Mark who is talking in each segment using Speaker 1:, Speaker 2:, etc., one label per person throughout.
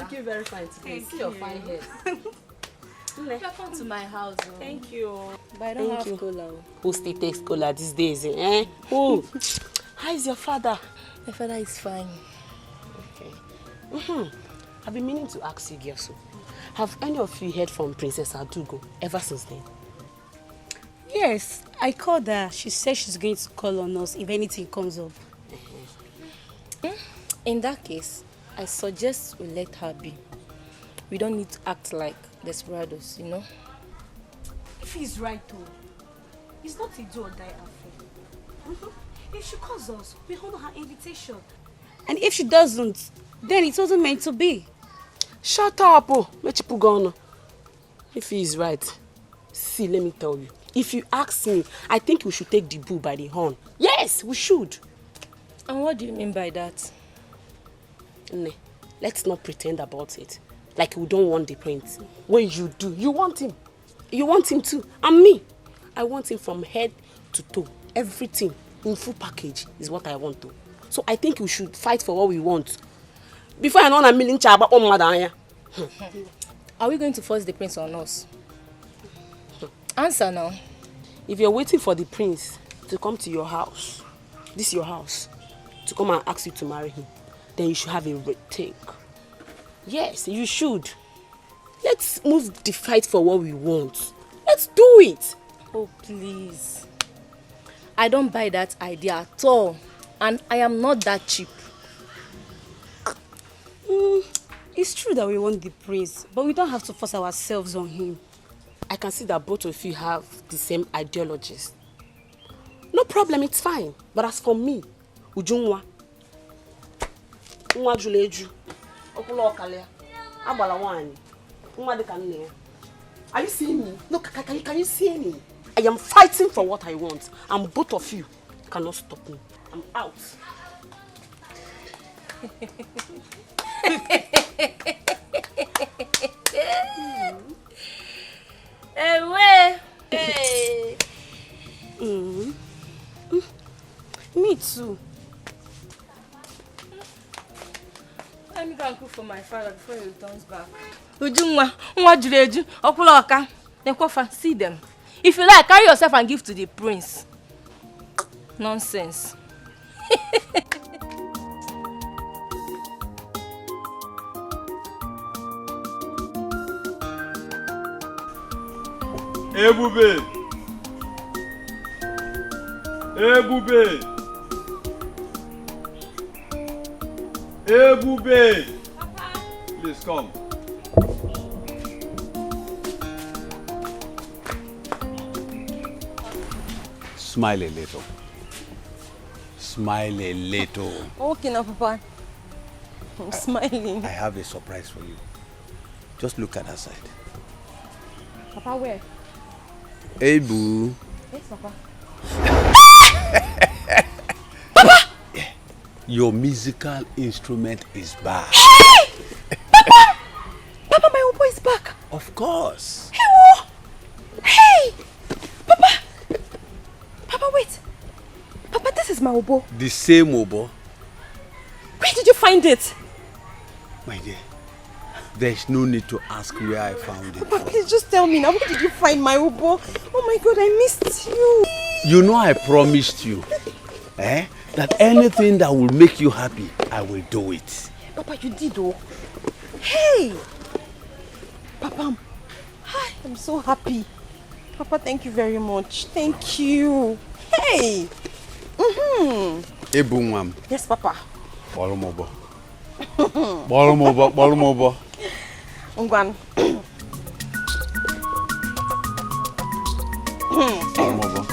Speaker 1: looking very fine today. See your fine hair.
Speaker 2: Welcome to my house.
Speaker 1: Thank you.
Speaker 2: But I don't have cola.
Speaker 1: Who still takes cola these days? Eh? Who? How is your father?
Speaker 2: My father is fine.
Speaker 1: Okay. I've been meaning to ask you, Gyoso. Have any of you heard from Princess Adugo ever since then?
Speaker 3: Yes, I called her. She said she's going to call on us if anything comes up.
Speaker 2: In that case, I suggest we let her be. We don't need to act like desperados, you know?
Speaker 3: If he's right though, it's not a do or die affair. If she calls us, we honor her invitation. And if she doesn't, then it wasn't meant to be.
Speaker 1: Shut up, Mechipugono. If he is right, see, let me tell you. If you ask me, I think we should take the bull by the horn. Yes, we should.
Speaker 2: And what do you mean by that?
Speaker 1: Ne, let's not pretend about it. Like we don't want the prince. When you do, you want him. You want him too. And me, I want him from head to toe. Everything in full package is what I want to. So I think we should fight for what we want. Before I know a million chaba on Madanya.
Speaker 2: Are we going to force the prince on us? Answer now.
Speaker 1: If you're waiting for the prince to come to your house, this is your house, to come and ask you to marry him, then you should have a rethink. Yes, you should. Let's move the fight for what we want. Let's do it.
Speaker 2: Oh, please. I don't buy that idea at all. And I am not that cheap.
Speaker 3: It's true that we want the prince, but we don't have to force ourselves on him.
Speaker 1: I can see that both of you have the same ideologies. No problem, it's fine. But as for me, Ujunwa, Nwa Juleju, Okulo Okalia, Abala Wani, Nwa Dekane. Are you seeing me? Look, can you see me? I am fighting for what I want, and both of you cannot stop me. I'm out.
Speaker 2: Hey.
Speaker 3: Me too.
Speaker 2: Let me go and cook for my father before he returns back. Ujunwa, Nwa Juleju, Okulo Oka. Then Kofa, see them. If you like, carry yourself and give to the prince. Nonsense.
Speaker 4: Ebube! Ebube! Ebube! Papa. Please come. Smile a little. Smile a little.
Speaker 2: Okay now, Papa. I'm smiling.
Speaker 4: I have a surprise for you. Just look at that side.
Speaker 2: Papa, where?
Speaker 4: Hey, boo.
Speaker 2: Yes, Papa.
Speaker 4: Papa! Yeah. Your musical instrument is back.
Speaker 2: Hey! Papa! Papa, my oboe is back.
Speaker 4: Of course.
Speaker 2: Hey! Papa! Papa, wait. Papa, this is my oboe.
Speaker 4: The same oboe?
Speaker 2: Where did you find it?
Speaker 4: My dear, there's no need to ask where I found it.
Speaker 2: Papa, please just tell me now. Where did you find my oboe? Oh my God, I missed you.
Speaker 4: You know I promised you, that anything that will make you happy, I will do it.
Speaker 2: Papa, you did, oh. Hey! Papa, hi, I'm so happy. Papa, thank you very much. Thank you. Hey!
Speaker 4: Ebumwam.
Speaker 2: Yes, Papa.
Speaker 4: Bolomobo. Bolomobo, bolomobo.
Speaker 2: Ungwan.
Speaker 4: Bolomobo.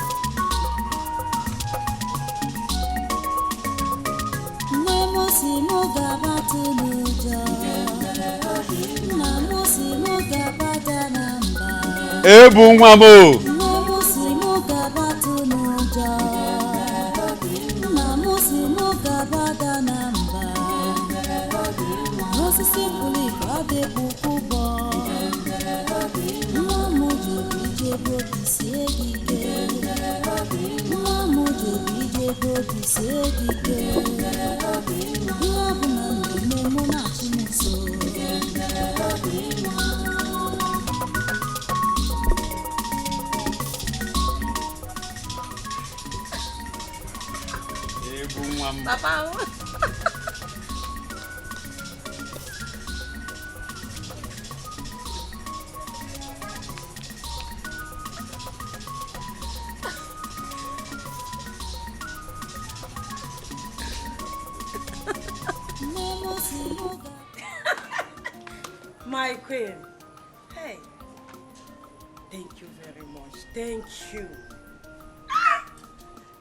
Speaker 4: Ebumwamo.
Speaker 2: Papa.
Speaker 3: My queen. Hey. Thank you very much. Thank you.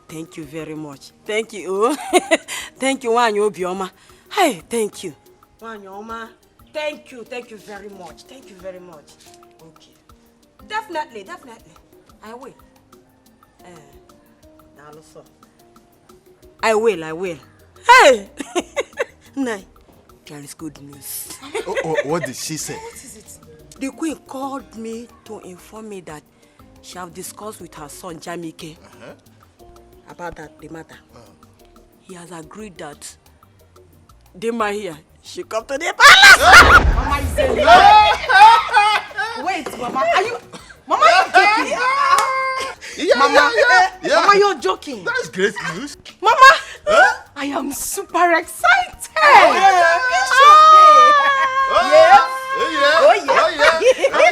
Speaker 3: Thank you very much. Thank you. Thank you, Wanyo Bioma. Hey, thank you. Wanyoma. Thank you. Thank you very much. Thank you very much. Okay. Definitely. I will. I will. Hey! Nay. There is good news.
Speaker 5: What did she say?
Speaker 3: What is it? The queen called me to inform me that she have discussed with her son Jamike about the matter. He has agreed that Dema here she come to the palace.
Speaker 2: Mama is saying wait, Mama, are you joking? Mama, you're joking.
Speaker 5: That's great news.
Speaker 2: Mama, I am super excited.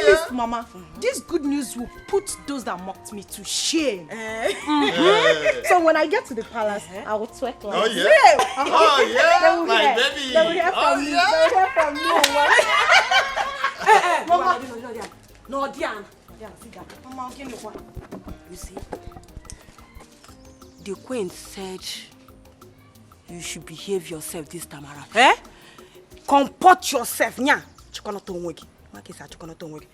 Speaker 2: Listen, Mama, this good news will put those that mocked me to shame. So when I get to the palace, I will twerk like
Speaker 5: Oh yeah, my baby.
Speaker 2: They will hear from me. They will hear from me.
Speaker 3: Mama, no, Diana.
Speaker 2: Mama, I'll give you one.
Speaker 3: You see, the queen said you should behave yourself this time around. Comport yourself, nya. Chikono to nwegi. Makisa chikono to nwegi.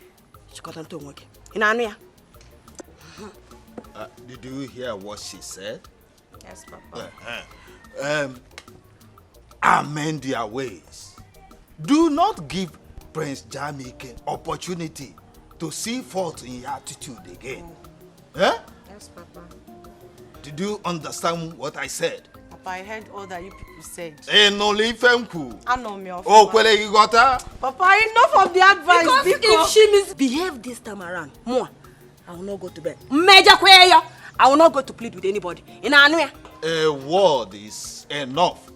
Speaker 3: Chikono to nwegi. Ina anu ya?
Speaker 5: Did you hear what she said?
Speaker 2: Yes, Papa.
Speaker 5: Amend their ways. Do not give Prince Jamike opportunity to see fault in your attitude again.
Speaker 2: Yes, Papa.
Speaker 5: Did you understand what I said?
Speaker 2: Papa, I heard all that you people said.
Speaker 5: I know me of. Oh, kwele you got her?
Speaker 2: Papa, enough of the advice.
Speaker 3: Because if she misbehave this time around, more, I will not go to bed. I will not go to plead with anybody. Ina anu ya?
Speaker 5: A word is enough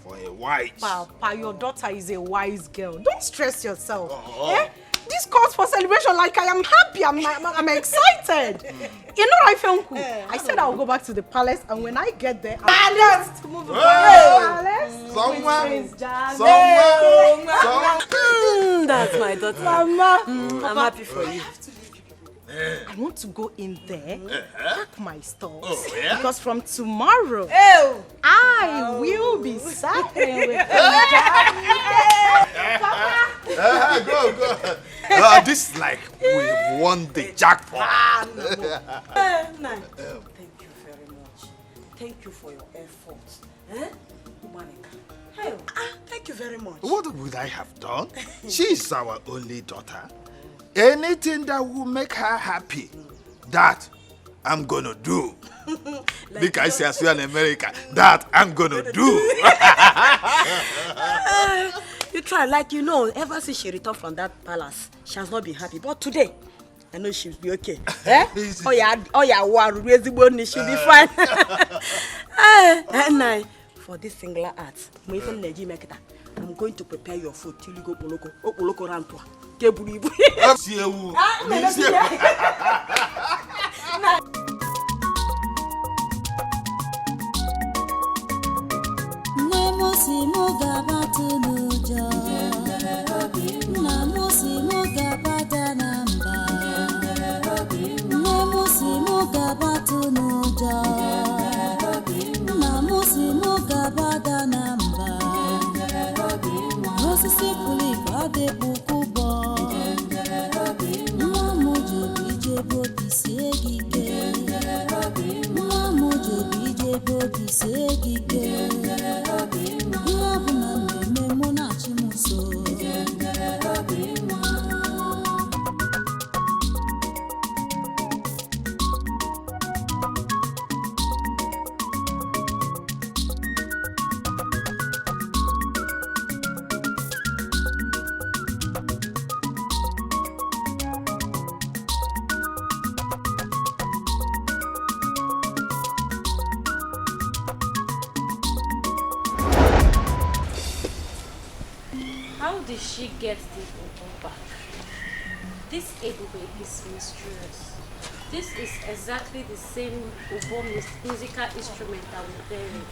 Speaker 5: for a wise.
Speaker 2: Papa, your daughter is a wise girl. Don't stress yourself. This calls for celebration. Like I am happy. I'm excited. You know, I said I will go back to the palace, and when I get there, I'll to move to the palace.
Speaker 5: Somewhere.
Speaker 3: That's my daughter.
Speaker 2: Mama,
Speaker 3: I'm happy for you.
Speaker 2: I want to go in there, pack my stores.
Speaker 5: Oh, yeah?
Speaker 2: Because from tomorrow, I will be suffering with
Speaker 5: Go. This is like we won the jackpot.
Speaker 3: Thank you very much. Thank you for your efforts. Thank you very much.
Speaker 5: What would I have done? She is our only daughter. Anything that will make her happy, that I'm gonna do. Like I say as well in America, that I'm gonna do.
Speaker 3: You try, ever since she returned from that palace, she has not been happy. But today, I know she'll be okay. She'll be fine. And for this singular art, I'm going to prepare your food till you go Poloko Rantua.
Speaker 6: Segige,
Speaker 3: did she get the Ubu back? This Ebube is mysterious. This is exactly the same Ubu musical instrument that we're playing.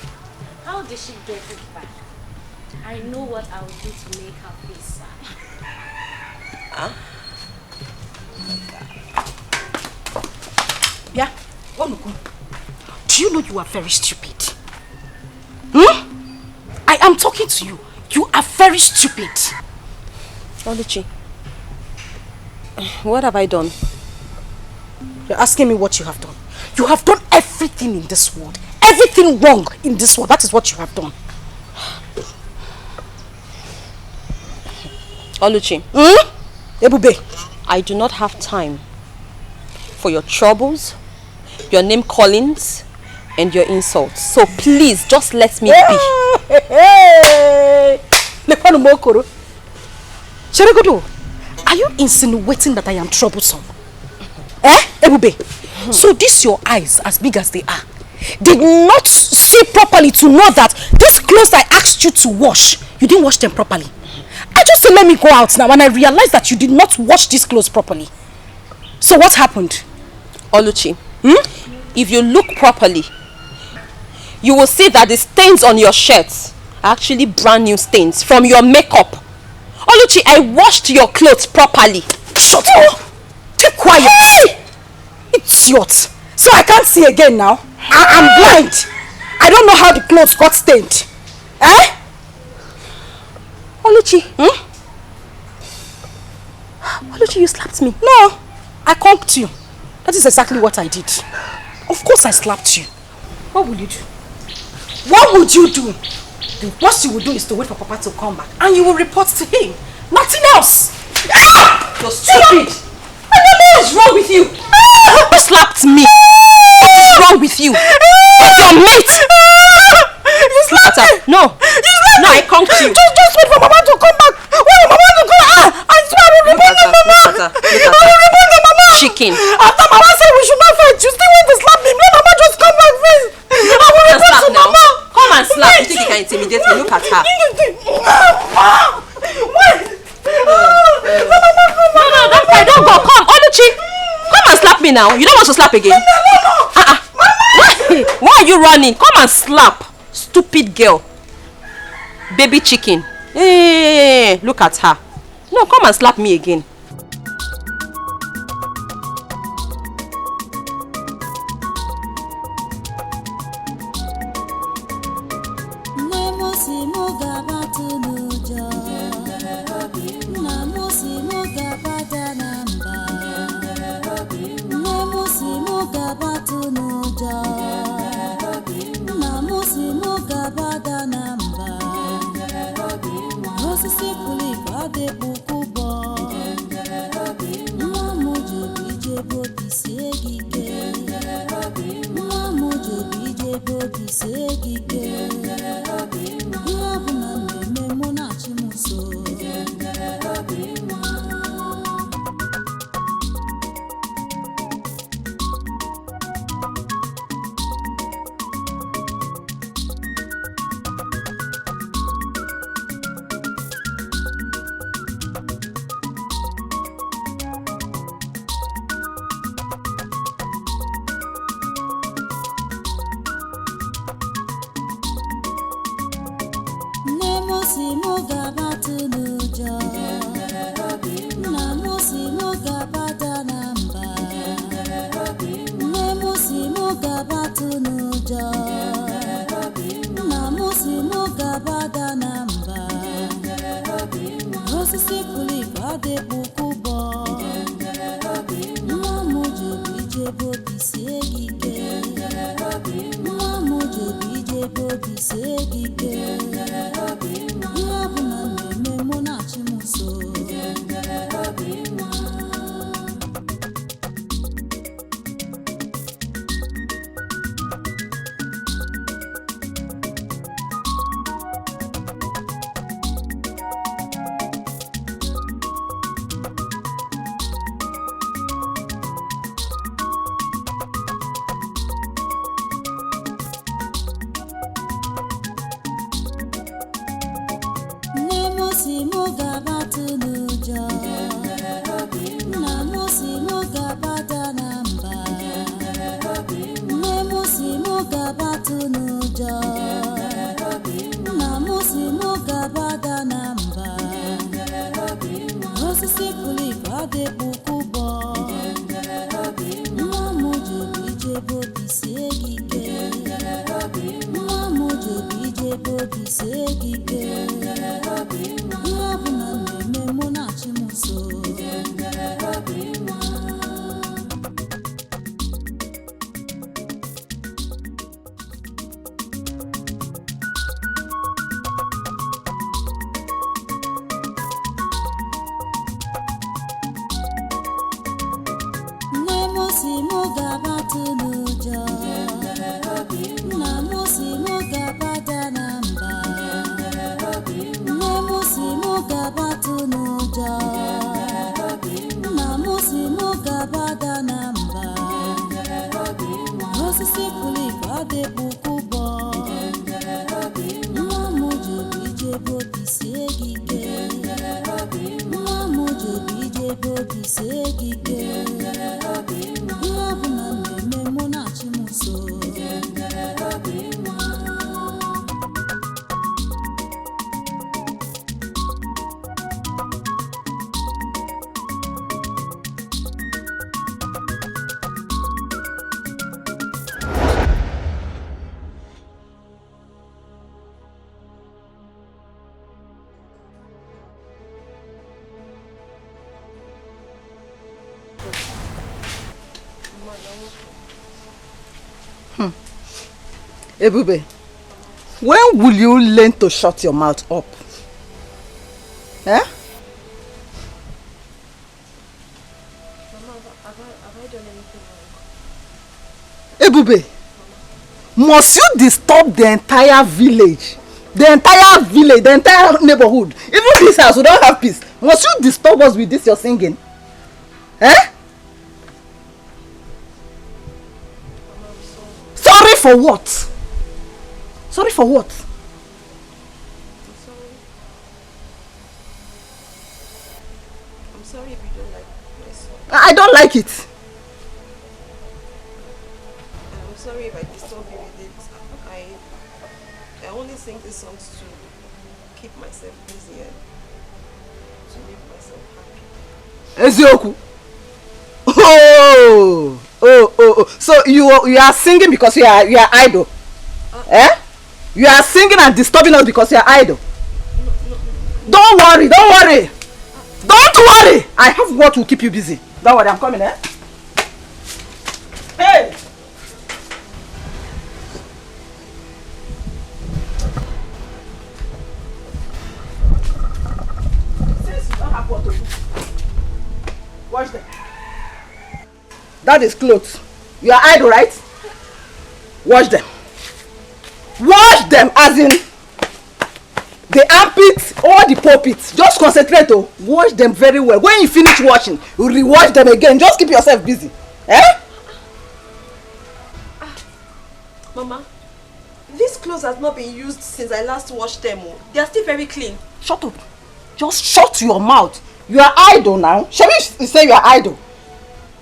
Speaker 3: How did she get it back? I know what I will do to make her feel sad.
Speaker 2: Huh? Yeah, Onuku. Do you know you are very stupid? I am talking to you. You are very stupid.
Speaker 6: Oluchi, what have I done?
Speaker 2: You're asking me what you have done. You have done everything in this world. Everything wrong in this world. That is what you have done.
Speaker 6: Oluchi.
Speaker 2: Ebube.
Speaker 6: I do not have time for your troubles, your name callings, and your insults. So please, just let me be.
Speaker 2: Cheregodo, are you insinuating that I am troublesome? Ebube? So these your eyes, as big as they are, did not see properly to know that these clothes I asked you to wash, you didn't wash them properly. I just said let me go out now and I realized that you did not wash these clothes properly. So what happened?
Speaker 6: Oluchi, if you look properly, you will see that the stains on your shirts are actually brand new stains from your makeup. Oluchi, I washed your clothes properly.
Speaker 2: Shut up! Keep quiet! Hey! Idiot! So I can't see again now? I'm blind! I don't know how the clothes got stained.
Speaker 6: Oluchi, Oluchi, you slapped me.
Speaker 2: No, I conked you. That is exactly what I did. Of course I slapped you. What will you do? What would you do? The worst you will do is to wait for Papa to come back and you will report to him. Nothing else.
Speaker 6: You're stupid.
Speaker 2: I don't know what's wrong with you.
Speaker 6: You slapped me. What is wrong with you? It's your mate.
Speaker 2: You slapped me.
Speaker 6: No.
Speaker 2: You slapped
Speaker 6: me.
Speaker 2: I conked you. Just wait for Mama to come back. Wait for Mama to come back. I swear I will report the Mama. I will report the Mama.
Speaker 6: Chicken.
Speaker 2: After Mama said we should not fight, you still want to slap me. Let Mama just come back first. I will report to Mama.
Speaker 6: Come and slap. You think you can intimidate me? Look at her.
Speaker 2: Wait.
Speaker 6: No, don't go. Come, Oluchi. Come and slap me now. You don't want to slap again? No. Why are you running? Come and slap. Stupid girl. Baby chicken. Hey, look at her. No, come and slap me again.
Speaker 2: Ebube, when will you learn to shut your mouth up? Eh?
Speaker 6: Mama, have I done anything wrong?
Speaker 2: Ebube, must you disturb the entire village? The entire neighborhood? Even this house, we don't have peace. Must you disturb us with this your singing? Eh?
Speaker 6: Mama, I'm
Speaker 2: Sorry
Speaker 6: sorry.
Speaker 2: for what? Sorry for what?
Speaker 6: I'm sorry. I'm sorry if you don't like my song.
Speaker 2: I don't like it.
Speaker 6: I'm sorry if I disturb you with it. I only sing these songs to keep myself busy and to make myself happy.
Speaker 2: Ezioku. Oh. So you are singing because you are idle. Eh? You are singing and disturbing us because you are idle.
Speaker 6: No.
Speaker 2: Don't worry. Don't worry. I have what will keep you busy. Don't worry, I'm coming, eh? Hey! Since you don't have what to do, wash them. That is clothes. You are idle, right? Wash them. Wash them as in the armpits or the pulpits. Just concentrate. Wash them very well. When you finish washing, you re-wash them again. Just keep yourself busy. Eh?
Speaker 6: Mama, these clothes have not been used since I last washed them. They are still very clean.
Speaker 2: Shut up. Just shut your mouth. You are idle now. Shall we say you are idle?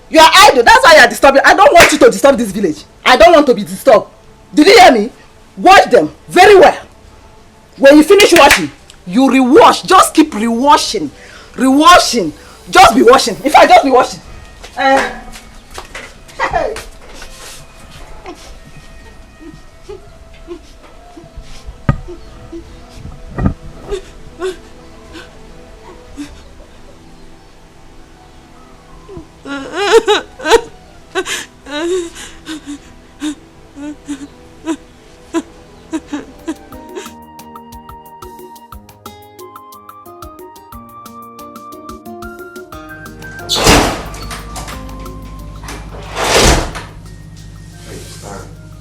Speaker 2: You are idle. That's why you are disturbing. I don't want you to disturb this village. I don't want to be disturbed. Did you hear me? Wash them very well. When you finish washing, you re-wash. Just keep re-washing. Re-washing. Just be washing. In fact, just be washing. Hey.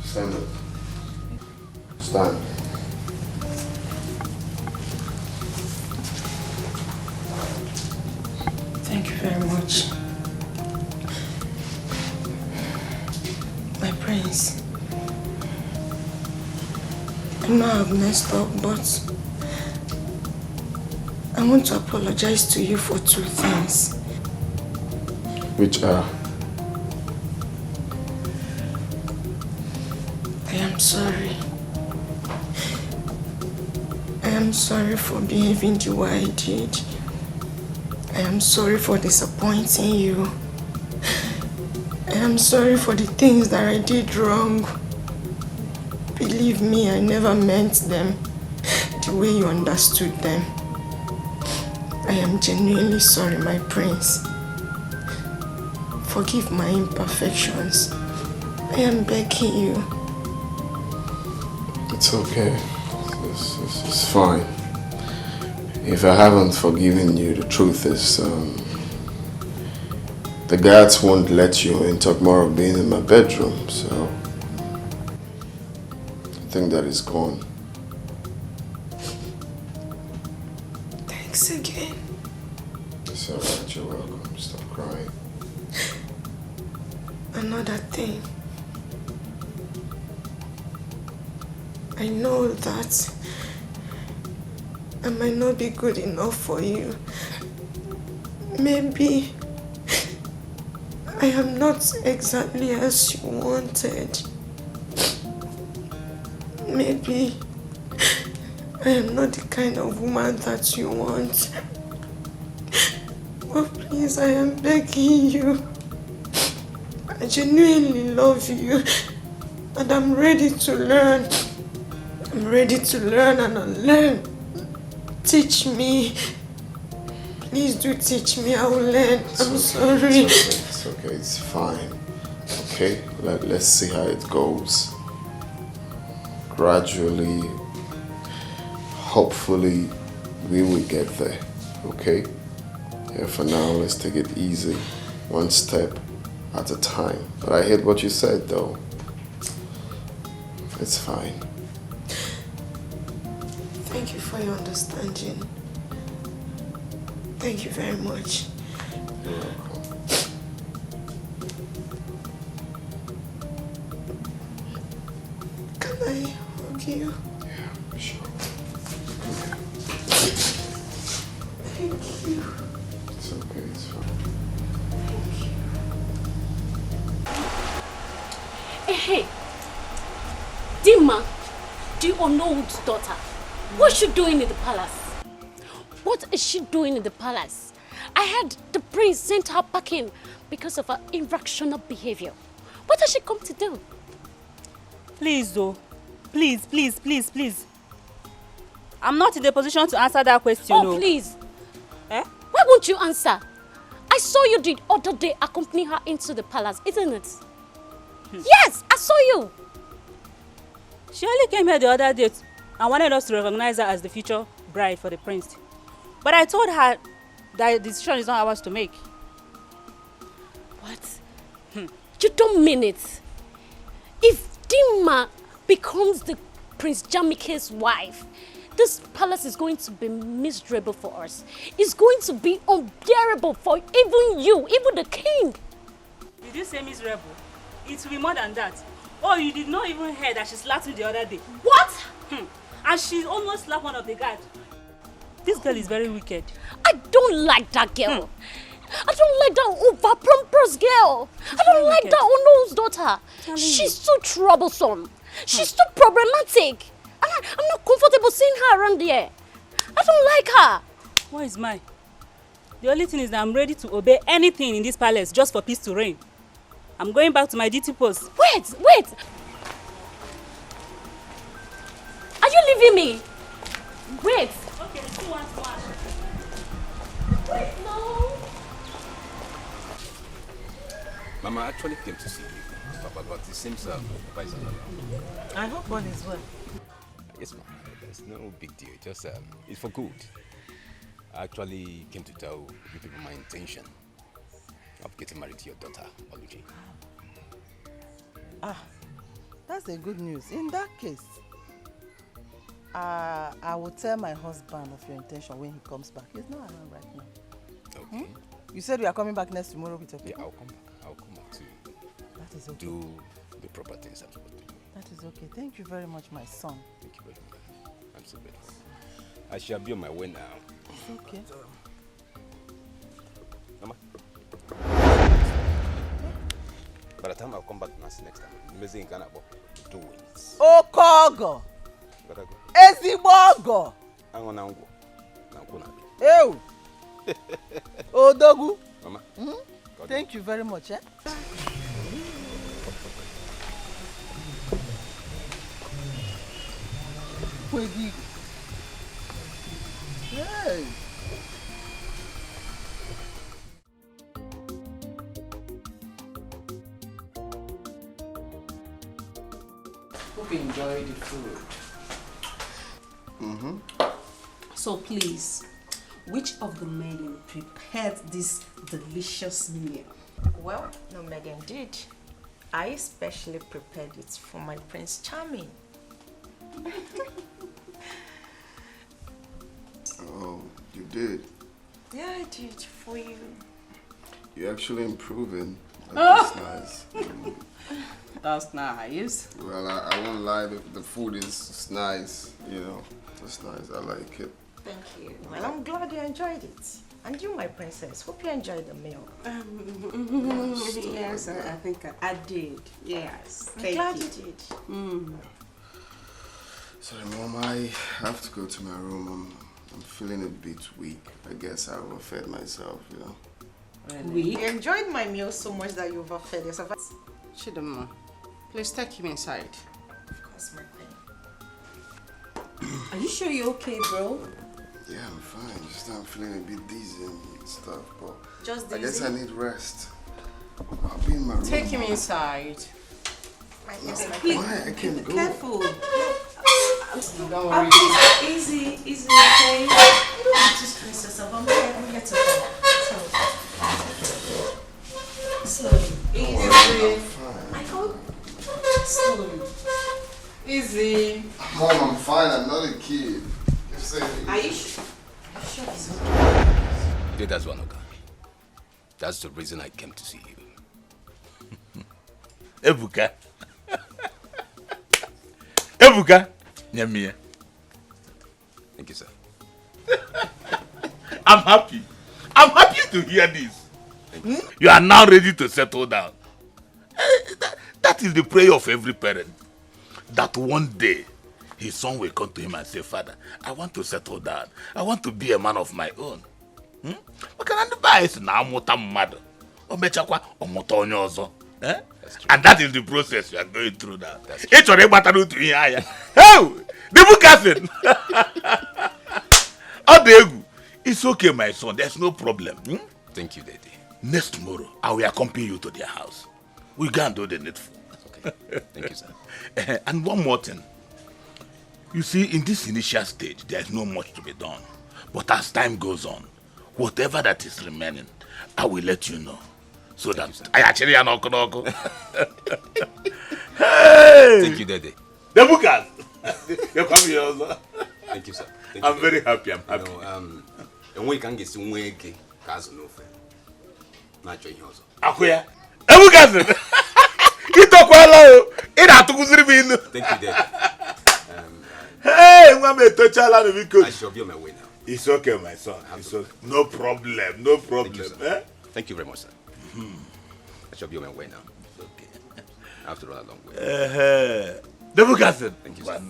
Speaker 7: Stand up. Stand.
Speaker 8: Thank you very much. My prince. I know I've messed up, but I want to apologize to you for 2 things.
Speaker 7: Which are?
Speaker 8: I am sorry. I am sorry for behaving the way I did. I I am sorry for disappointing you. I am sorry for the things that I did wrong. Believe me, I never meant them the way you understood them. I am genuinely sorry, my prince. Forgive my imperfections. I am begging you.
Speaker 7: It's okay. It's fine. If I haven't forgiven you, the truth is, the guards won't let you in tomorrow being in my bedroom, so I think that is gone.
Speaker 8: Thanks again.
Speaker 7: It's alright, you're welcome. Stop crying.
Speaker 8: Another thing. I know that I might not be good enough for you. Maybe I am not exactly as you wanted. Maybe I am not the kind of woman that you want. But please, I am begging you. I genuinely love you and I'm ready to learn. I'm ready to learn and unlearn. Teach me. Please do teach me. I will learn. I'm sorry.
Speaker 7: It's okay. It's fine. Okay? Let's see how it goes. Gradually, hopefully, we will get there. Okay? Yeah, for now, let's take it easy. One step at a time. But I heard what you said, though. It's fine.
Speaker 8: Thank you for your understanding. Thank you very much.
Speaker 7: You're welcome.
Speaker 8: Can I hug you?
Speaker 7: Yeah, sure.
Speaker 8: Thank you.
Speaker 7: It's okay, it's fine.
Speaker 1: Hey, Dima, the unknown's daughter, what's she doing in the palace? What is she doing in the palace? I heard the prince sent her packing because of her irrational behavior. What has she come to do?
Speaker 3: Please, though. Please, please, please, please. I'm not in the position to answer that question.
Speaker 1: Oh, please.
Speaker 3: Eh?
Speaker 1: Why won't you answer? I saw you the other day accompany her into the palace, isn't it? Yes, I saw you.
Speaker 3: She only came here the other day and wanted us to recognize her as the future bride for the prince. But I told her that the decision is not ours to make.
Speaker 1: What? You don't mean it. If Dima becomes the Prince Jamike's wife, this palace is going to be miserable for us. It's going to be unbearable for even you, even the king.
Speaker 3: Did you say miserable? It will be more than that. Oh, you did not even hear that she slapped me the other day.
Speaker 1: What?
Speaker 3: And she almost slapped one of the guards. This girl is very wicked.
Speaker 1: I don't like that girl. I don't like that over-pompous girl. I don't like that unknown's daughter. She's too troublesome. She's too problematic. And I'm not comfortable seeing her around here. I don't like her.
Speaker 3: What is mine? The only thing is that I'm ready to obey anything in this palace just for peace to reign. I'm going back to my duty post.
Speaker 1: Wait. Are you leaving me? Wait.
Speaker 3: Okay, let's do one.
Speaker 1: Wait, no.
Speaker 9: Mama actually came to see you, Papa, but it seems Papa is not around.
Speaker 10: I hope all is well.
Speaker 9: Yes, ma'am. There's no big deal. Just it's for good. I actually came to tell you people my intention of getting married to your daughter, Oluchi.
Speaker 10: That's a good news. In that case, I will tell my husband of your intention when he comes back. He's not around right now.
Speaker 9: Okay.
Speaker 10: You said you are coming back next tomorrow with your people?
Speaker 9: Yeah, I'll come back. I'll come back to
Speaker 10: That is okay.
Speaker 9: do the proper things I'm supposed to do.
Speaker 10: That is okay. Thank you very much, my son.
Speaker 9: Thank you very much. I'm so grateful. I shall be on my way now.
Speaker 10: It's okay.
Speaker 9: Mama. By the time I'll come back next time, amazing Ghana doings.
Speaker 10: Okogo!
Speaker 9: Gotta go.
Speaker 10: Ezigbo ogo!
Speaker 9: Ango na ngwo. Na ngwo na bi.
Speaker 10: Ew! Oh, Dogu.
Speaker 9: Mama.
Speaker 10: Thank you very much. Eh? Hey.
Speaker 11: Hope you enjoy the food. So please, which of the men prepared this delicious meal?
Speaker 12: Well, no, Megan did. I especially prepared it for my Prince Charming.
Speaker 7: Oh, you did?
Speaker 12: Yeah, I did for you.
Speaker 7: You're actually improving. That's nice.
Speaker 11: That's nice.
Speaker 7: Well, I won't lie, the food is nice, you know. It's nice, I like it.
Speaker 12: Thank you. Well, I'm glad you enjoyed it. And you, my princess, hope you enjoyed the meal.
Speaker 11: Yes, I think I did. Yes.
Speaker 12: I'm glad you did.
Speaker 7: Sorry, Mom, I have to go to my room. I'm feeling a bit weak. I guess I overfed myself, you know.
Speaker 11: Weak?
Speaker 12: You enjoyed my meal so much that you overfed yourself.
Speaker 11: Chidama, please take him inside.
Speaker 12: Of course, my queen.
Speaker 11: Are you sure you're okay, bro?
Speaker 7: Yeah, I'm fine. Just I'm feeling a bit dizzy and stuff, but
Speaker 12: Just
Speaker 7: I guess
Speaker 12: dizzy?
Speaker 7: I need rest. I'll be in my room.
Speaker 11: Take him inside.
Speaker 7: Why? I can't go.
Speaker 11: Careful. Don't worry.
Speaker 12: Easy, okay? Don't just stress yourself. I'm here to help. Slowly. Easy.
Speaker 7: Fine.
Speaker 12: I hope. Slowly.
Speaker 11: Easy.
Speaker 7: Mom, I'm fine. I'm not a kid. You're saying.
Speaker 11: Are you sure?
Speaker 12: Sure.
Speaker 9: Yeah, that's one, okay. That's the reason I came to see you.
Speaker 4: Ebuka. Ebuka. Nyamia.
Speaker 9: Thank you, sir.
Speaker 4: I'm happy. I'm happy to hear this. You are now ready to settle down. That is the prayer of every parent. That one day, his son will come to him and say, Father, I want to settle down. I want to be a man of my own. And that is the process you are going through now. It's okay, my son. There's no problem.
Speaker 9: Thank you, Daddy.
Speaker 4: Next tomorrow, I will accompany you to their house. We go and do the needful.
Speaker 9: Okay. Thank you, sir.
Speaker 4: And one more thing. You see, in this initial stage, there's no much to be done. But as time goes on, whatever that is remaining, I will let you know. So that I actually am not Hey!
Speaker 9: Thank you, Daddy.
Speaker 4: The bookers! You come here also.
Speaker 9: Thank you, sir. Thank
Speaker 4: I'm
Speaker 9: you,
Speaker 4: very
Speaker 9: Daddy.
Speaker 4: happy. I'm happy.
Speaker 9: And we can get some way again. Cause no friend. Not your also.
Speaker 4: Akuya. The bookers!
Speaker 9: Thank you, Daddy.
Speaker 4: Hey, I
Speaker 9: shall be on my way now.
Speaker 4: It's okay, my son. It's okay. No problem. No problem.
Speaker 9: Thank you,
Speaker 4: eh?
Speaker 9: Thank you very much, sir. I shall be on my way now.
Speaker 4: Okay.
Speaker 9: I have to run a long way.
Speaker 4: The bookers.
Speaker 9: Thank you, sir.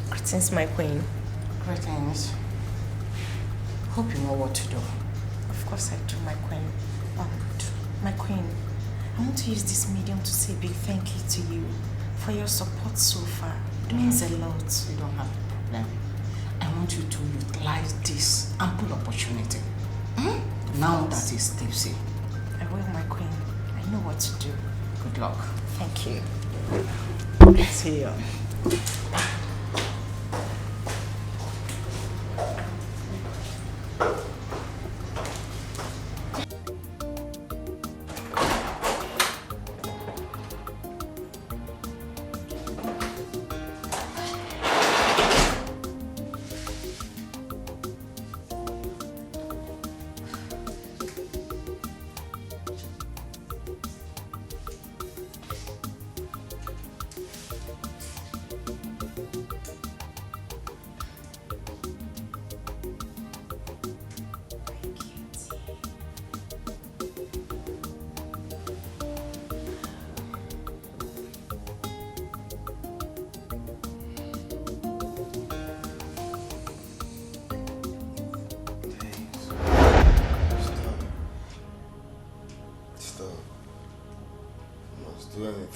Speaker 12: Greetings, my queen.
Speaker 11: Greetings. Hope you know what to do.
Speaker 12: Of course I do, my queen. My queen, I want to use this medium to say a big thank you to you for your support so far. It means a lot.
Speaker 11: You don't have a problem. I want you to utilize this ample opportunity. Now that is tipsy.
Speaker 12: I will, my queen. I know what to do.
Speaker 11: Good luck.
Speaker 12: Thank you.
Speaker 11: See you.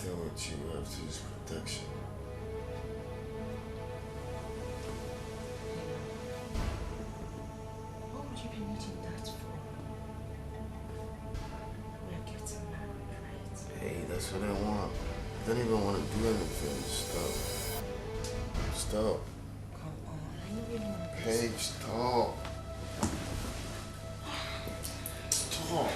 Speaker 7: anything with you, you have to use protection.
Speaker 12: What would you be needing that for? We're getting married, right?
Speaker 7: Hey, that's what I want. I don't even want to do anything. Stop. Stop.
Speaker 12: Come on, I know you want to.
Speaker 7: Hey, stop. Stop.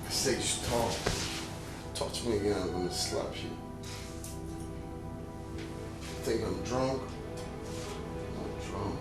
Speaker 7: I say stop. Touch me again, I'm gonna slap you. Think I'm drunk? I'm not drunk.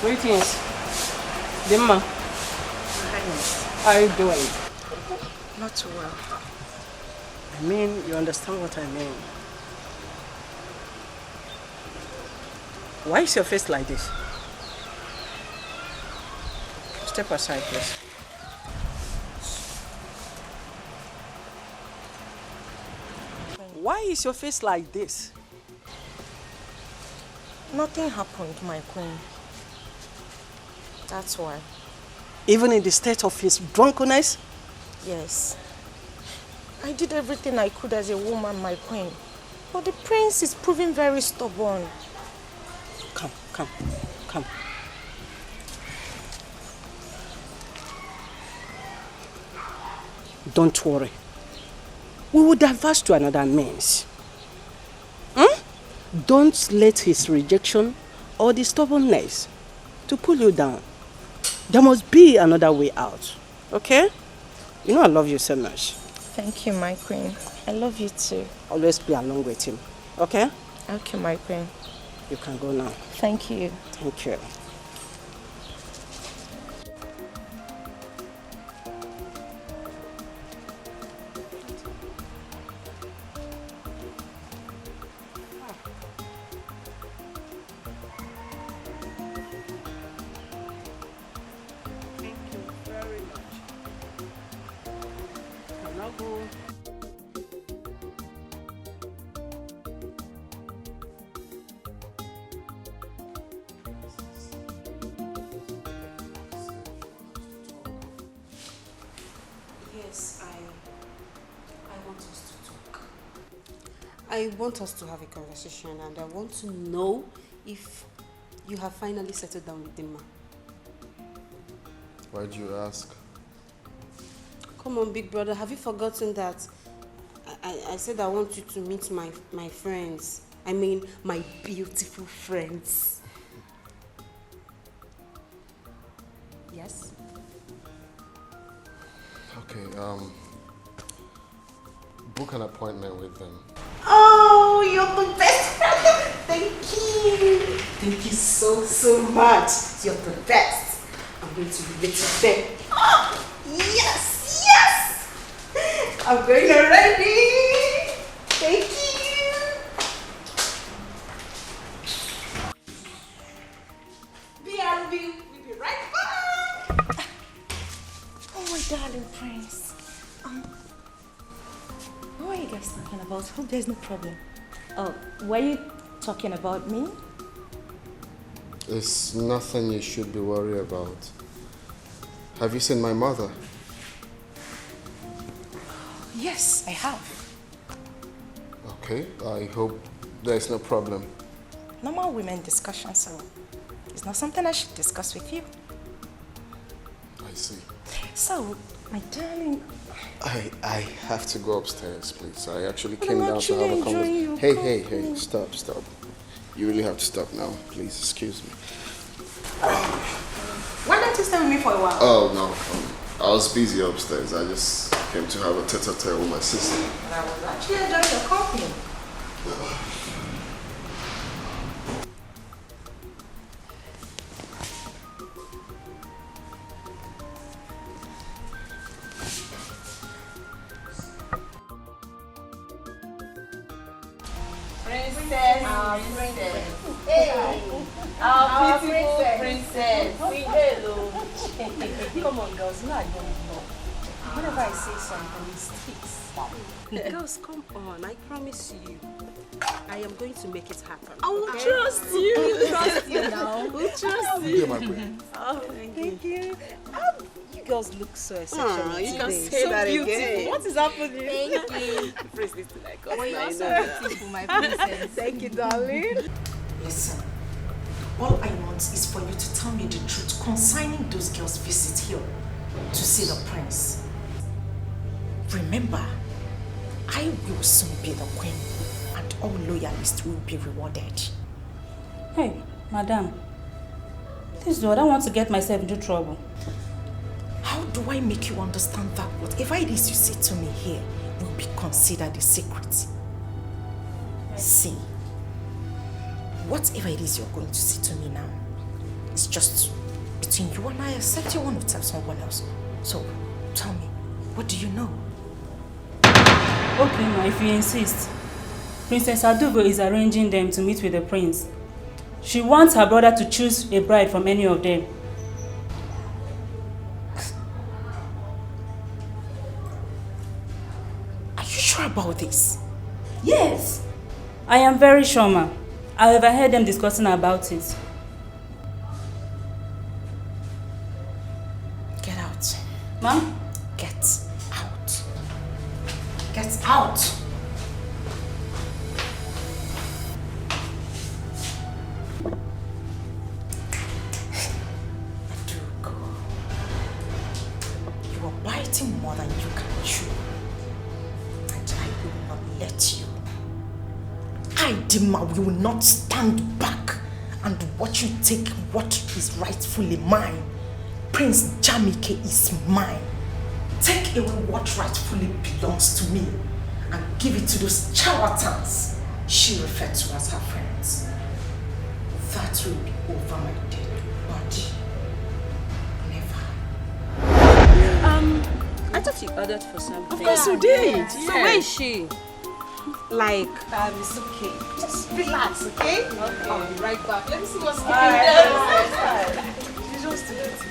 Speaker 13: Greetings. Dimma. How are you doing?
Speaker 12: Not too well.
Speaker 13: I mean, you understand what I mean. Why is your face like this? Step aside, please. Why is your face like this?
Speaker 12: Nothing happened, my queen. That's why.
Speaker 13: Even in the state of his drunkenness?
Speaker 12: Yes. I did everything I could as a woman, my queen. But the prince is proving very stubborn.
Speaker 13: Come. Don't worry. We will diverge to another means. Don't let his rejection or the stubbornness to pull you down. There must be another way out. Okay? You know I love you so much.
Speaker 12: Thank you, my queen. I love you too.
Speaker 13: Always be along with him. Okay?
Speaker 12: Okay, my queen.
Speaker 13: You can go now.
Speaker 12: Thank you.
Speaker 13: Thank you.
Speaker 1: I want us to have a conversation, and I want to know if you have finally settled down with Dimma.
Speaker 7: Why'd you ask?
Speaker 1: Come on, big brother, have you forgotten that I said I want you to meet my friends? I mean, my beautiful friends. Yes?
Speaker 7: Okay, book an appointment with them.
Speaker 1: Oh, you're the best friend. Thank you.
Speaker 11: Thank you so much. You're the best. I'm going to relate to them. Oh, yes, yes. I'm going already. Thank you. BRB, we'll be right back.
Speaker 12: Oh my darling prince. What are you guys talking about? Hope there's no problem. Oh, were you talking about me?
Speaker 7: It's nothing you should be worried about. Have you seen my mother?
Speaker 12: Yes, I have.
Speaker 7: Okay, I hope there's no problem.
Speaker 12: Normal women discussion, so it's not something I should discuss with you.
Speaker 7: I see.
Speaker 12: So, my darling...
Speaker 7: I have to go upstairs, please. I actually
Speaker 12: But
Speaker 7: came
Speaker 12: I'm
Speaker 7: down to
Speaker 12: actually
Speaker 7: have a
Speaker 12: enjoying
Speaker 7: conversation.
Speaker 12: your
Speaker 7: Hey,
Speaker 12: company.
Speaker 7: stop. You really have to stop now. Please, excuse me.
Speaker 12: Why don't you stay with me for a while?
Speaker 7: Oh, no. I was busy upstairs. I just came to have a tete-a-tete with my sister.
Speaker 12: And I was actually enjoying your company.
Speaker 11: Princess. Hey. Our beautiful princess. Hello.
Speaker 3: Come on, girls. No, I don't know. Whenever I say something, it sticks. Girls, come on. I promise you. I am going to make it happen. I will trust you. We'll trust you now. We'll trust you.
Speaker 7: my queen.
Speaker 3: Oh, thank you. You girls look so exceptional
Speaker 1: You
Speaker 3: today.
Speaker 1: can say
Speaker 3: So
Speaker 1: that
Speaker 3: beautiful.
Speaker 1: again.
Speaker 3: What is happening?
Speaker 1: Thank you. Praise this to like us.
Speaker 3: Well, you're
Speaker 1: I
Speaker 3: so
Speaker 1: know that.
Speaker 3: beautiful, my princess. Thank you, darling.
Speaker 12: Listen, all I want is for you to tell me the truth concerning those girls' visit here to see the prince. Remember, I will soon be the queen and all loyalists will be rewarded.
Speaker 14: Hey, madam. Please do, I don't want to get myself into trouble.
Speaker 12: How do I make you understand that whatever it is you say to me here will be considered a secret? See, whatever it is you're going to say to me now, it's just between you and I, except you want to tell someone else. So, tell me, what do you know?
Speaker 14: Okay, ma, if you insist. Princess Adugo is arranging them to meet with the prince. She wants her brother to choose a bride from any of them.
Speaker 12: Are you sure about this?
Speaker 14: Yes. I am very sure, ma. I overheard them discussing about it.
Speaker 12: Get out.
Speaker 14: Ma'am?
Speaker 12: Get out. Get out. Adugo. You are biting more than you can chew. And I will not let you. I, Dima, will not stand back and watch you take what is rightfully mine. Prince Jamike is mine. Take away what rightfully belongs to me and give it to those charlatans she referred to as her friends. That will be over my dead body. Never.
Speaker 3: I thought you ordered for something.
Speaker 1: Of course you did.
Speaker 3: So where is she?
Speaker 1: Like,
Speaker 11: It's okay. Just relax, okay? I'll be right back. Let me see what's
Speaker 1: Alright.
Speaker 11: there. She's just too beautiful.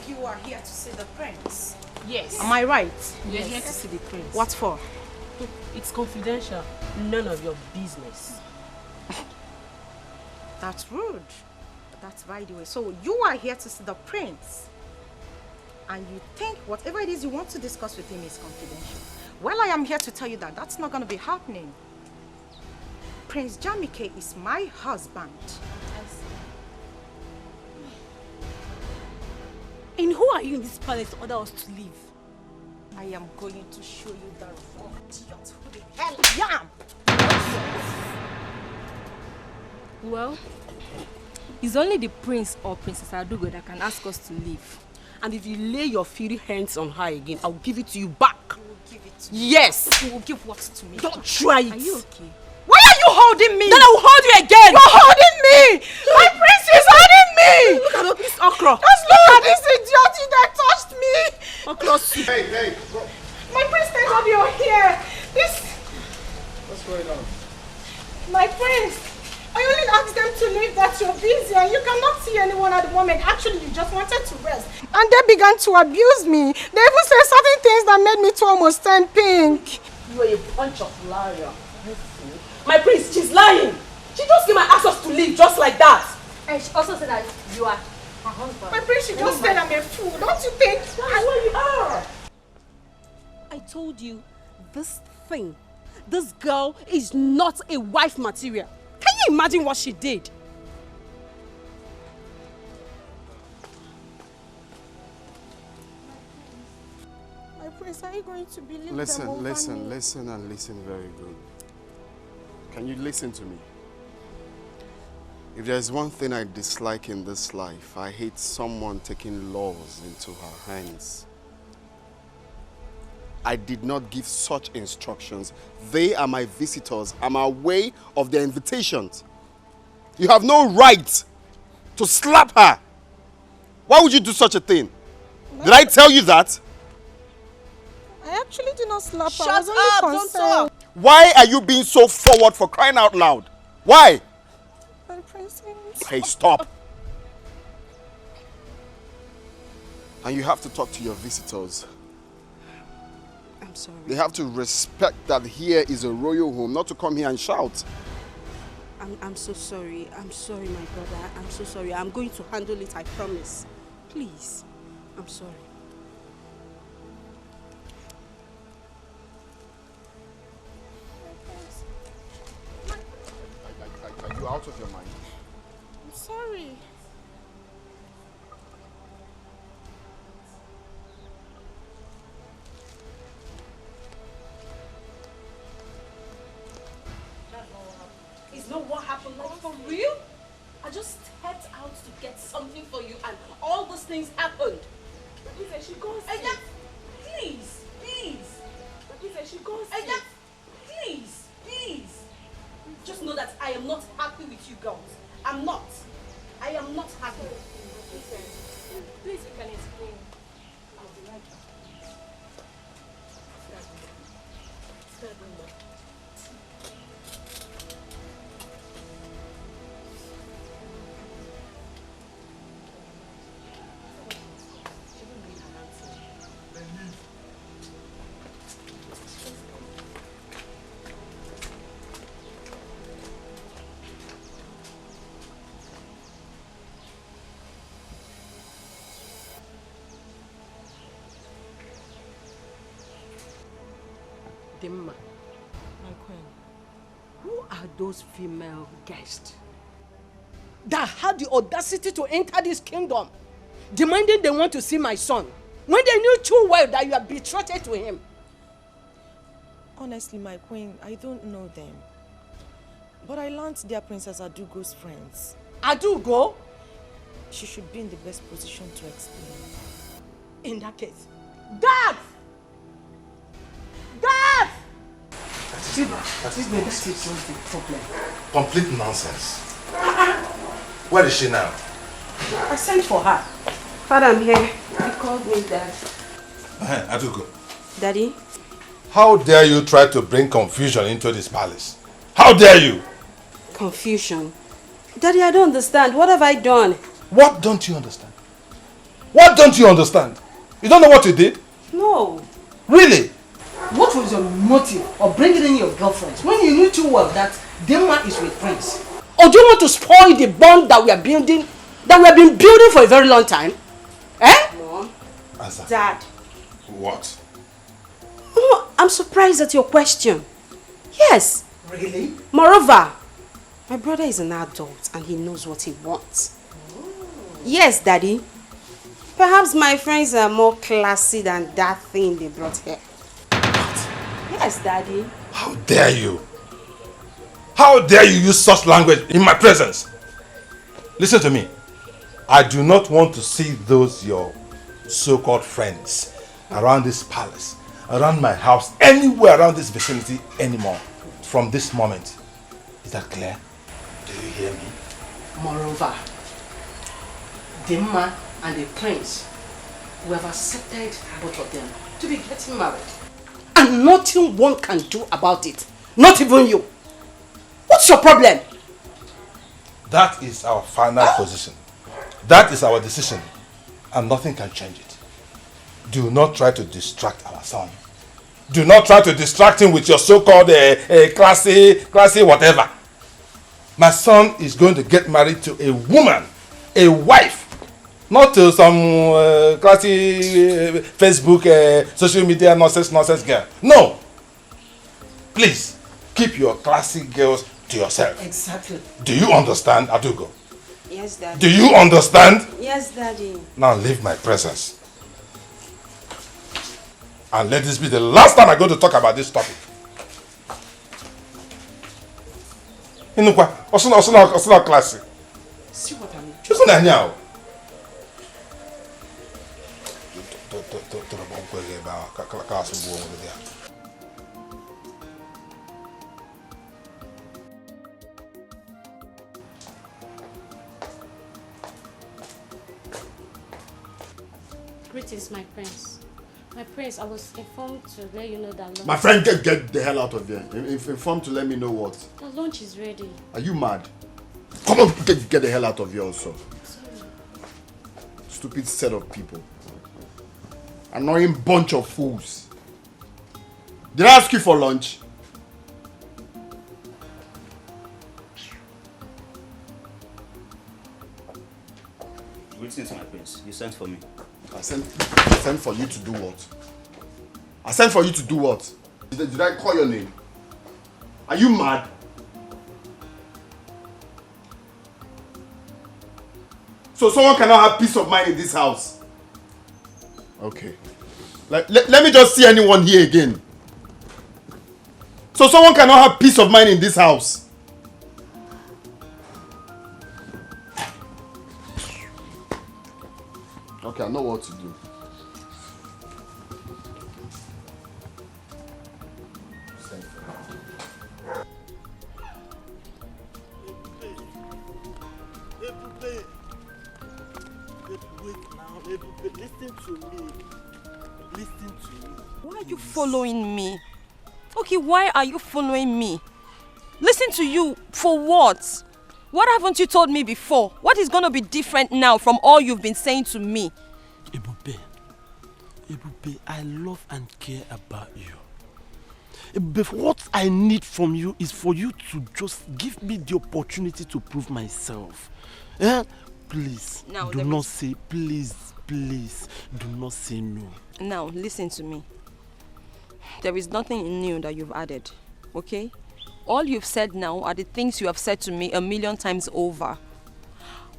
Speaker 2: You are here to see the prince.
Speaker 1: yes.
Speaker 2: Am I right?
Speaker 1: You're here to see the prince.
Speaker 2: What for?
Speaker 1: It's confidential. None of your business.
Speaker 12: That's rude. That's by the way. So you are here to see the prince. And you think whatever it is you want to discuss with him is confidential. Well, I am here to tell you that that's not going to be happening. Prince Jamike is my husband.
Speaker 3: And who are you in this palace to order us to leave?
Speaker 12: I am going to show you the wrong idiot who the hell I am.
Speaker 6: Well, it's only the prince or Princess Adugo that can ask us to leave.
Speaker 1: And if you lay your filthy hands on her again, I'll give it to you back.
Speaker 12: You will give it to me.
Speaker 1: Yes.
Speaker 12: You will give what to me?
Speaker 1: Don't try it.
Speaker 6: Are you okay?
Speaker 12: Why are you holding me?
Speaker 1: Then I will hold you again.
Speaker 12: You're holding me. My prince is holding me.
Speaker 1: Look at this okra.
Speaker 12: Just look at this idiot that touched me.
Speaker 1: Okra soup.
Speaker 5: Hey.
Speaker 12: My prince, thank God you're here.
Speaker 5: What's going on?
Speaker 12: My prince, I only asked them to leave that you're busy and you cannot see anyone at the moment. Actually, you just wanted to rest. And they began to abuse me. They even said certain things that made me to almost turn pink.
Speaker 1: You are a bunch of liars. My prince, she's lying. She just came and asked us to leave just like that.
Speaker 6: And she also said that you are her husband.
Speaker 12: My prince, she just said I'm a fool. Don't you think?
Speaker 1: That's what you are.
Speaker 3: I told you, this girl is not a wife material. Can you imagine what she did?
Speaker 12: My prince, are you going to believe them
Speaker 7: Listen
Speaker 12: over me?
Speaker 7: and listen very good. Can you listen to me? If there's one thing I dislike in this life, I hate someone taking laws into her hands. I did not give such instructions. They are my visitors. I'm aware of their invitations. You have no right to slap her. Why would you do such a thing? Did I tell you that?
Speaker 12: I actually did not slap her.
Speaker 3: Shut
Speaker 12: I was only
Speaker 3: up, don't
Speaker 12: concerned.
Speaker 3: talk.
Speaker 7: Why are you being so forward, for crying out loud? Why?
Speaker 12: My prince,
Speaker 7: Hey, stop. And you have to talk to your visitors.
Speaker 3: I'm sorry.
Speaker 7: They have to respect that here is a royal home, not to come here and shout.
Speaker 3: I'm so sorry. I'm sorry, my brother. I'm so sorry. I'm going to handle it, I promise. Please. I'm sorry.
Speaker 7: Are you out of your mind?
Speaker 12: I'm sorry.
Speaker 1: Is not what happened. Like, for real? I just stepped out to get something for you and all those things happened. Please, she goes. Please. Please, she goes. Please. Just know that I am not happy with you girls. I'm not. I am not happy. Please, you can explain. I'll be right back.
Speaker 13: Dimma,
Speaker 12: My queen.
Speaker 13: who are those female guests that had the audacity to enter this kingdom, demanding they want to see my son, when they knew too well that you are betrothed to him?
Speaker 10: Honestly, my queen, I don't know them. But I learned they are Princess Adugo's friends.
Speaker 13: Adugo?
Speaker 10: She should be in the best position to explain.
Speaker 13: In that case, Dad! Dad!
Speaker 4: That is not the problem. Complete nonsense. Where is she now?
Speaker 13: I sent for her.
Speaker 3: Father, I'm here. You called me, Dad.
Speaker 4: Adugo.
Speaker 3: Daddy?
Speaker 4: How dare you try to bring confusion into this palace? How dare you?
Speaker 3: Confusion. Daddy, I don't understand. What have I done?
Speaker 4: What don't you understand? What don't you understand? You don't know what you did?
Speaker 3: No.
Speaker 4: Really?
Speaker 13: What was your motive of bringing in your girlfriends when you knew too well that Dima is with Prince? Or do you want to spoil the bond that we are building, that we have been building for a very long time? Eh?
Speaker 1: Mom.
Speaker 5: Answer.
Speaker 1: Dad.
Speaker 5: What?
Speaker 1: Oh, I'm surprised at your question. Yes.
Speaker 13: Really?
Speaker 1: Moreover, my brother is an adult and he knows what he wants. Yes, Daddy. Perhaps my friends are more classy than that thing they brought here. Yes, Daddy.
Speaker 5: How dare you? How dare you use such language in my presence? Listen to me. I do not want to see those your so-called friends around this palace, around my house, anywhere around this vicinity anymore from this moment. Is that clear? Do you hear me?
Speaker 13: Moreover, Dima and the Prince, we have accepted both of them to be getting married. And nothing one can do about it. Not even you. What's your problem?
Speaker 5: That is our final position. That is our decision. And nothing can change it. Do not try to distract our son. Do not try to distract him with your so-called classy whatever. My son is going to get married to a woman, a wife. Not to some classy Facebook, social media nonsense girl. No. Please, keep your classy girls to yourself.
Speaker 13: Exactly.
Speaker 5: Do you understand, Adugo?
Speaker 1: Yes, Daddy.
Speaker 5: Do you understand?
Speaker 1: Yes, Daddy.
Speaker 5: Now leave my presence. And let this be the last time I go to talk about this topic. Inukwa, osuna classy.
Speaker 13: See what I mean?
Speaker 5: Choose now.
Speaker 3: Greetings, my prince. My prince, I was informed to let you know that lunch...
Speaker 7: My friend, get the hell out of here. Informed to let me know what?
Speaker 3: The lunch is ready.
Speaker 7: Are you mad? Come on, get the hell out of here also.
Speaker 3: Sorry.
Speaker 7: Stupid set of people. Annoying bunch of fools. Did I ask you for lunch?
Speaker 15: Greetings, my prince. You sent for me.
Speaker 7: I sent for you to do what? I sent for you to do what? Did I call your name? Are you mad? So someone cannot have peace of mind in this house? Okay. Let me just see anyone here again. So someone cannot have peace of mind in this house? Okay, I know what to do.
Speaker 15: Listen to me. Listen to me.
Speaker 6: Why are you following me? Okay, why are you following me? Listen to you for what? What haven't you told me before? What is going to be different now from all you've been saying to me?
Speaker 15: Ebube, I love and care about you. Ebube, what I need from you is for you to just give me the opportunity to prove myself. Please,
Speaker 6: now,
Speaker 15: do not say, please, do not say no.
Speaker 6: Now, listen to me. There is nothing new that you've added, okay? All you've said now are the things you have said to me 1,000,000 times over.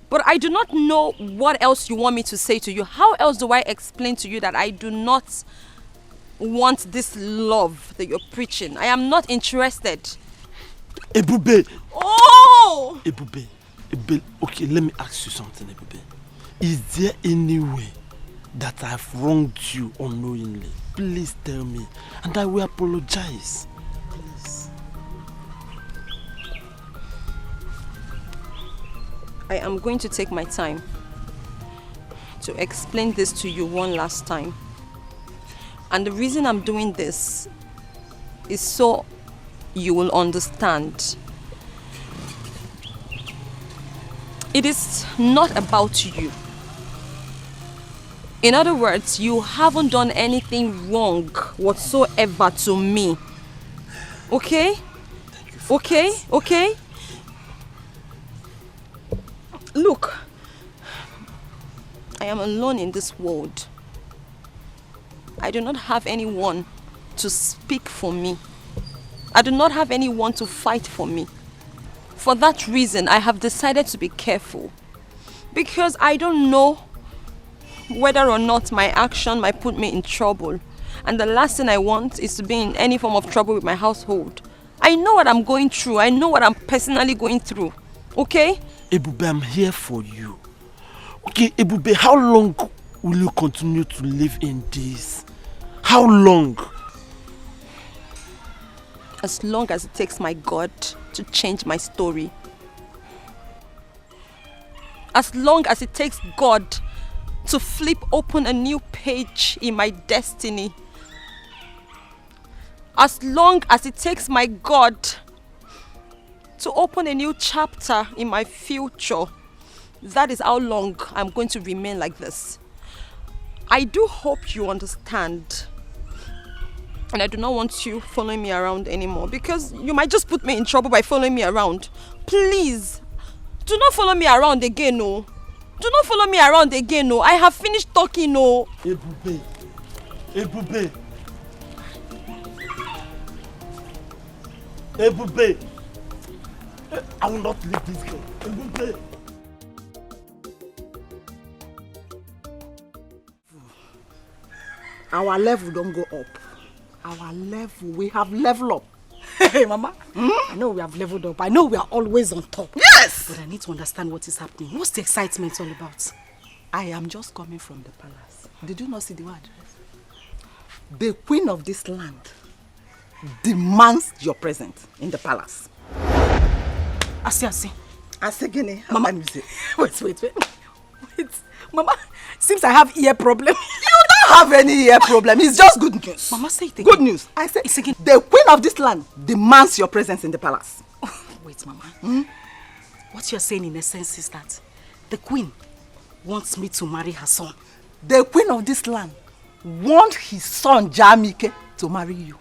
Speaker 6: But I do not know what else you want me to say to you. How else do I explain to you that I do not want this love that you're preaching? I am not interested.
Speaker 15: Ebube!
Speaker 6: Oh!
Speaker 15: Ebube, okay, let me ask you something, Ebube. Is there any way that I've wronged you unknowingly? Please tell me, and I will apologize. Please.
Speaker 6: I am going to take my time to explain this to you one last time. And the reason I'm doing this is so you will understand. It is not about you. In other words, you haven't done anything wrong whatsoever to me. Okay? Okay? Okay? Look, I am alone in this world. I do not have anyone to speak for me. I do not have anyone to fight for me. For that reason, I have decided to be careful. Because I don't know whether or not my action might put me in trouble. And the last thing I want is to be in any form of trouble with my household. I know what I'm going through. I know what I'm personally going through. Okay?
Speaker 15: Ebube, I'm here for you. Okay, Ebube, how long will you continue to live in this? How long?
Speaker 6: As long as it takes my God to change my story. As long as it takes God to flip open a new page in my destiny. As long as it takes my God to open a new chapter in my future. That is how long I'm going to remain like this. I do hope you understand. And I do not want you following me around anymore, because you might just put me in trouble by following me around. Please, do not follow me around again, no. Do not follow me around again, no. I have finished talking, no.
Speaker 15: Ebube. Ebube. Ebube. I will not leave this girl. Ebube.
Speaker 13: Our level don't go up. Our level, we have leveled up. Hey, Mama, I know we have leveled up. I know we are always on top.
Speaker 2: Yes!
Speaker 13: But I need to understand what is happening. What's the excitement all about?
Speaker 2: I am just coming from the palace. Did you not see the word? The queen of this land demands your presence in the palace.
Speaker 13: Asi.
Speaker 2: Asegene.
Speaker 13: Mama, wait. Mama, seems I have ear problem.
Speaker 2: You don't have any ear problem. It's just good news.
Speaker 13: Mama, say it again.
Speaker 2: Good news. I say it's again. The queen of this land demands your presence in the palace.
Speaker 13: Wait, Mama. What you're saying in essence is that the queen wants me to marry her son.
Speaker 2: The queen of this land wants his son Jamike to marry you.